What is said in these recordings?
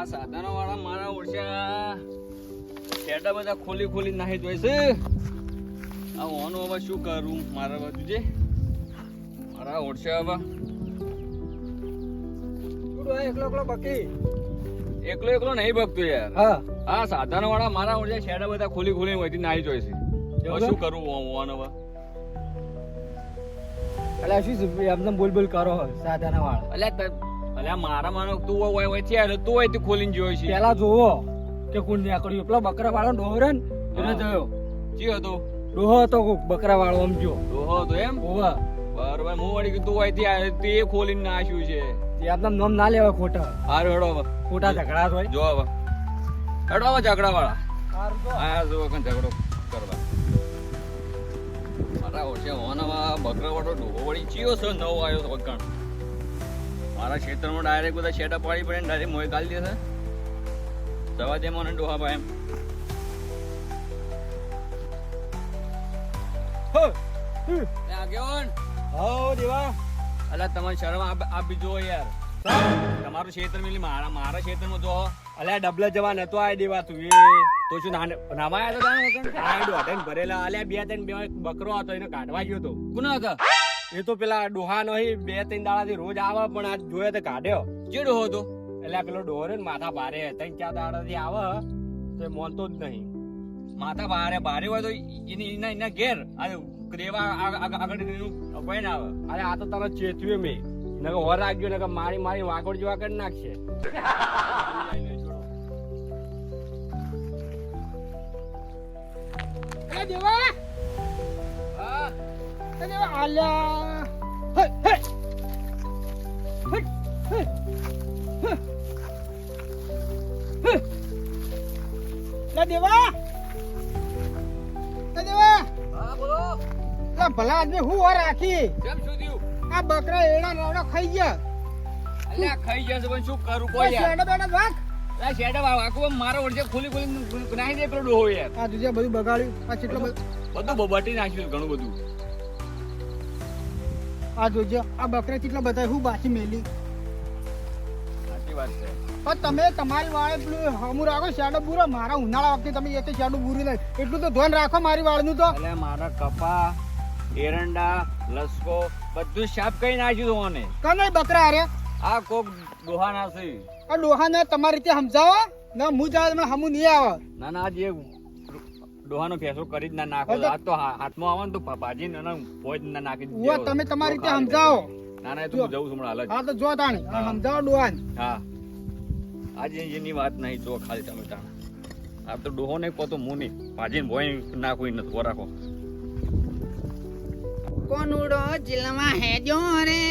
આ સાધનો વાળા મારા ઓળખ્યા શેડા બધા ખોલી ખોલી નાહી જોઈ છે. આ ઓનો હવે શું કરું મારા બાજુ છે મારા ઓળખ્યા હવે એકલો એકલો બકી એકલો એકલો નહીં બગતો યાર. હા આ સાધનો વાળા મારા ઓળખ્યા શેડા બધા ખોલી ખોલી વહીથી નાહી જોઈ છે. હવે શું કરું ઓનો હવે? એટલે શું એમને બોલ બોલ કરો સાધાના વાળા. અલ્યા મારા માનો તું હોય વહીથી આવ્યો તું વહીથી ખોલીને જોઈ છે. પેલા જોવો કે કોણ નીકળ્યું. પેલો બકરા વાળો ડોહો રે ને એને જોયો. જી હતો ડોહો હતો બકરા વાળો આમ જો ડોહો હતો એમ. હોવા બરોબર હું વળી કીધું વહીથી આવ્યો તે ખોલીને નાખ્યું છે. એમના નામ ના લેવા ખોટા. હારું હેડો હવે ખોટા ઝઘડા હોય. જો હવે હેડો હવે ઝઘડા વાળા હા જો કઈ ઝઘડો કરવા મારા ઓછે હોનામાં બકરા વાળો ડોહો વળી ચિયો છે નવો આવ્યો વગણ મારા ક્ષેત્રમાં ડાયરેક્ટ બધા શેડા પાડી પડે ડાયરેક્ટ મોય ગાલી દેશે. જવા દે મને ડોહા ભાઈ એમ. આગેવાન અલા તમારી શરમ આપી જો યાર. તમારું ક્ષેત્ર મિલી મારા ક્ષેત્રમાં જો અલ્યા ડબલે જવા નતો આ દેવા તું તો શું નામાયા તો તારા વગર? આ દોઢન ભરેલા. અલ્યા બે ત્રણ બે બકરો હતો એને કાઢવા ગયો તો. કોના હતા? એ તો પેલા ડોહા નહીં બે ત્રણ દાડાથી રોજ આવે પણ આજ જોયે તો કાઢ્યો. જે ડોહો હતો? એટલે પેલો ડોહો રે ને માથા ભારે ત્રણ ચાર દાડાથી આવે તો એ મોનતો જ નહીં. માથા ભારે હોય તો એના ઘેર રેવા આગળ કોઈ ના આવે. અરે આ તો તને ચેતવ્યું મેં નકર હોર રાખજો નકર મારી મારી વાકોડ જેવા કરી નાખશે. દેવા હા આલ્યા દેવા હા બોલો. ભલા આદમી હું વાર રાખી કેમ શું થયું? આ બકરા એડા નાવડા ખાઈ ગયા. અલ્યા ખાઈ જશે પણ શું કરું કોઈ યાર. શેડા બેડા ભાગ. આ શેડા વાકવા મારા ઓળખે ખોલી નાખી દે પેલો ડોહો યાર. આ દુજે બધું બગાડ્યું. આ કેટલો બધું બટી નાખ્યું ઘણું બધું. આ જોજો આ બકરા કેટલા બધા હું બાકી મેલી. સાચી વાત છે. પણ તમે તમારી વાળે પેલું હમું રાખો શેડો બુરો. મારા ઉનાળા વખતે તમે એક શેડો બુરી નહીં એટલું તો ધ્યાન રાખો મારી વાળનું તો. એટલે મારા કપા એરંડા લસકો બધું સાફ કરી નાખ્યું મને. કને બકરા હારે આ કોક ડોહા ના છે. આ ડોહાને તમારી રીતે સમજાવો ને હું જાવ મને હમું નહીં આવે. ના ના જે ડોહાનો ફેંસો કરી જ ના નાખો. આ તો હાથમાં આવે ને તો ભાજી ને પોજ ના નાખી જ ઉવા તમે તમારી રીતે સમજાવો. ના ના એ તો હું જઉં છું હમણાં હાલ જ. હા તો જો તાણી સમજાવો ડોહાને. હા આજે એની વાત નહીં જો ખાલી તમે તાણા. આ તો ડોહો નહીં કહો તો હું નહીં ભાજી ને ભોય નાખું નથી રાખો. કોનુડો ચિલમાં હેજો રે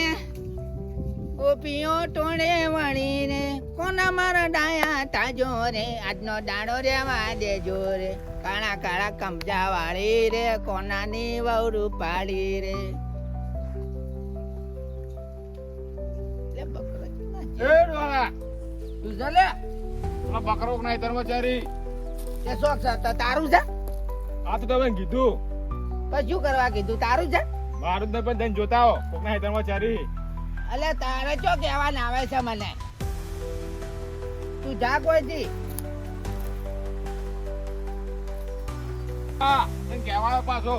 ઓપિયો ટોળે વળી રે કોના મારા ડાયા તાજો રે આજનો દાડો રે દેજો રે કાળા કાળા કમજા વાળી રે કોનાની વહુરું પાડી રે લે બકરા એ ડોહા તું ચાલે આ બકરો નહીં કર્મચારી તે શોખ છે તારું છે આ તો તમે કીધું પછી શું કરવા કીધું તારું છે મારું તો પણ જોતા હો કોક ના કર્મચારી. અલે તારે ચો કહેવાના આવે છે મને તું જા કોઈથી હા તને કહેવા આવ્યો પાછો.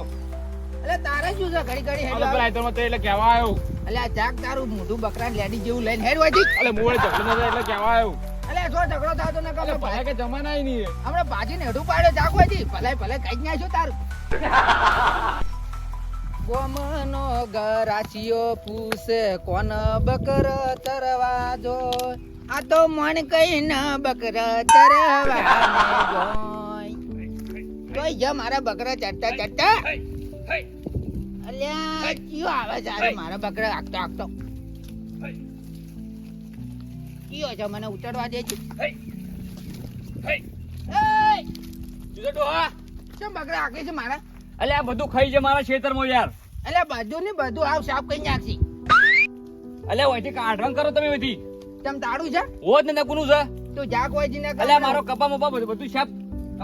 અલે તારે શું છે ઘડી ઘડી હેડ પેલા આઈતરમાં તો એટલે કહેવા આવ્યો. અલે આ જાગ તારું મોઢું બકરા લેડી જેવું લઈને હેડ હોયથી એટલે મોડે ઝઘડો નતો એટલે કહેવા આવ્યો. અલે જો ઝઘડો થાય તો ન એટલે કમે ભાઈ કે જમાના ય નહીં. હમણાં ભાજીને હેડું પાડ્યો જાગ હોયથી ભલે ભલે કઈ જ નાખ્યો તારું ગોમનો ગરાસિયો પૂસે કોન બકર તરવા જો આ તો મણ કઈ ન બકર તરવા જોઈ જા મારા બકરા ચડતા ચડતા અલ્યા કયો આવે છે મારા બકરા આગતો આગતો કયો છે મને ઉતરવા દેજે તું ડોહા કેમ બકરા આગે છે મારા અલે આ બધું ખાઈ છે મારા ખેતરમાં યાર. અલ્યા બધું ને બધું આવ સાફ કઈ નાખી અલે ઓયથી કાઢરણ કરો તમે ઓયથી. તમ તાળું છે હોત ને કોનું છે? તું જા કોઈ જીને અલે મારો કપા મપા બધું સાફ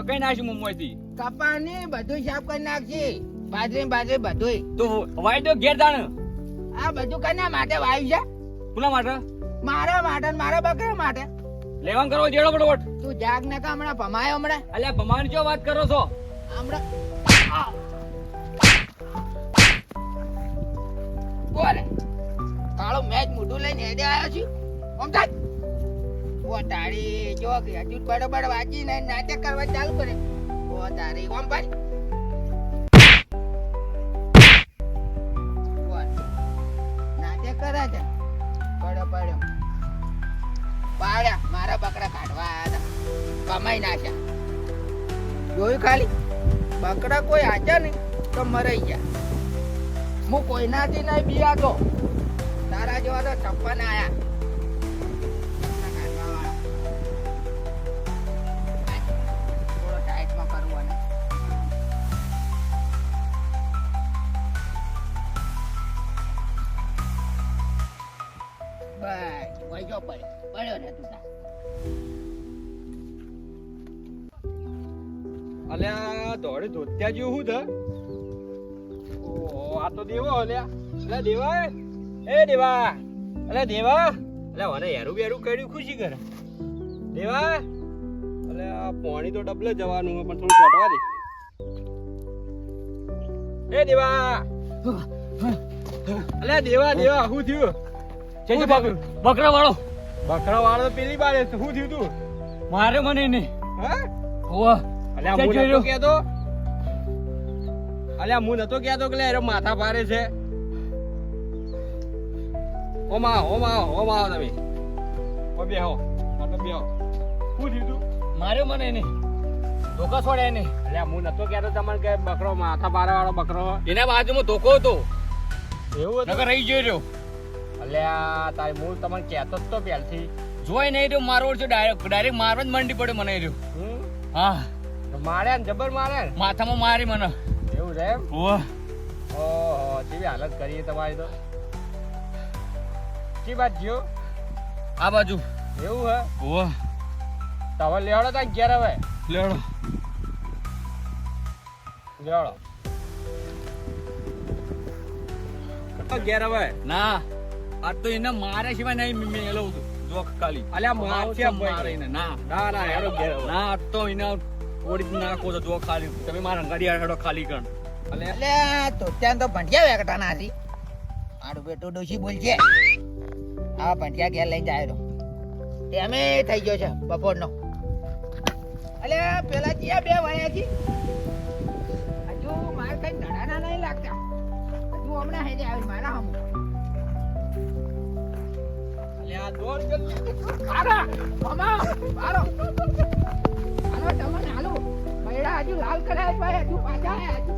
કઈ નાખ્યું મુંબઈથી. કપાને બધું સાફ કરી નાખી બાજરી બાજરી બધું તો વાઈ તો ઘેર દાણ. આ બધું કના માટે વાયુ છે કોના માટે? મારા માટે ને મારા બકરા માટે લેવાન કરો જેડો ફટોફટ. તું જાગ ને કા હમણાં ભમાયો હમણાં અલ્યા ભમાવાની જો વાત કરો છો? હમણાં બોલે કાળો મેચ મોઢું લઈને હેડે આવ્યો છું ઓમ થાય ઓ તારી જો કે હજુ બરોબર વાંચી ને નાટક કરવા ચાલુ કરે ઓ તારી ઓમ ભાઈ નાટક કરે છે બરોબર પાડ્યા મારા બકરા કાઢવા આવ્યા હતા કમાઈ નાખ્યા જોયું ખાલી બકરા કોઈ આચા નહીં તો મરાઈ ગયા હું કોઈનાથી નહીં બિયાતો તારા જેવા તો છપ્પન આયા થોડો ટાઈટમાં કરવાનો બસ વજો પડ્યો ને તું તાર. અલ્યા દોડે ધોત્યા જેવું શું છે? ઓહો આ તો દેવો અલ્યા. અલ્યા દેવા એ દેવા અલ્યા દેવા અલ્યા મને હેરું બેરું કર્યું ખુશી કરે દેવા. અલ્યા પાણી તો ડબલે જવાનું હોય પણ થોડું છોટવા દે. એ દેવા અલ્યા દેવા દેવા શું થયું? બકરા વાળો બકરા વાળો પેલી બારે શું થયું તું? મારે મને નહીં હા ઓવા અલ્યા હું નતો કહેતો. અલ્યા હું નતો કહેતો કે લે માથા ભારે છે. ઓમાં તમે ઓ બેહો આટલો બેહો. શું થયું તું? મારે મને નહીં ધોકા છોડે નહીં. અલ્યા હું નતો કહેતો તમને કે બકરો માથા ભારે વાળો બકરો એના બાજુમાં ધોકો હતો એવું હતું નકર રહી ગયો. અલ્યા તારી મૂળ તમને કહેતો જ તો પહેલથી જોઈ નહીં રહ્યો મારો ઓળખ્યો ડાયરેક્ટ મારવા જ મંડી પડે મને રહ્યો. હા માર્યા ને જબર માર્યા ને માથામાં મારી મને એવું છે એમ? ઓહો કેવી હાલત કરી તમારી તો. કી વાત જ્યો આ બાજુ એવું હે? ઓહો તવે લેવડો તા ઘેર હવે લેવડો ઘેર હવે ના આ તો એને મારે સિવાય નહીં મેલો જોખ ખાલી. અલ્યા મારશે મારીને ના ના ના હેડો ઘેર ના આ તો એને ઓડી નાખો તો જો ખાલી તમે મારા ગાડી હેડો ખાલી કર. એટલે તો ત્યાં તો ભંટિયા વેકટા ના હતી આડું બેટું ડોશી બોલશે આ ભંટિયા ઘેર લઈને જાય ટેમે થઈ ગયો છે બપોરનો. એટલે પેલા જ્યાં બે વાળ્યા છે હજુ મારે કઈ ધડાના નહીં લાગતા હજુ હમણાં હેડે આવી મારા હમ. અલ્યા દોડ જલ્દી આરા મામા આરો આનો તમને હાલો બૈડા હજુ લાલ કરાય ભાઈ હજુ પાછા આયા હજુ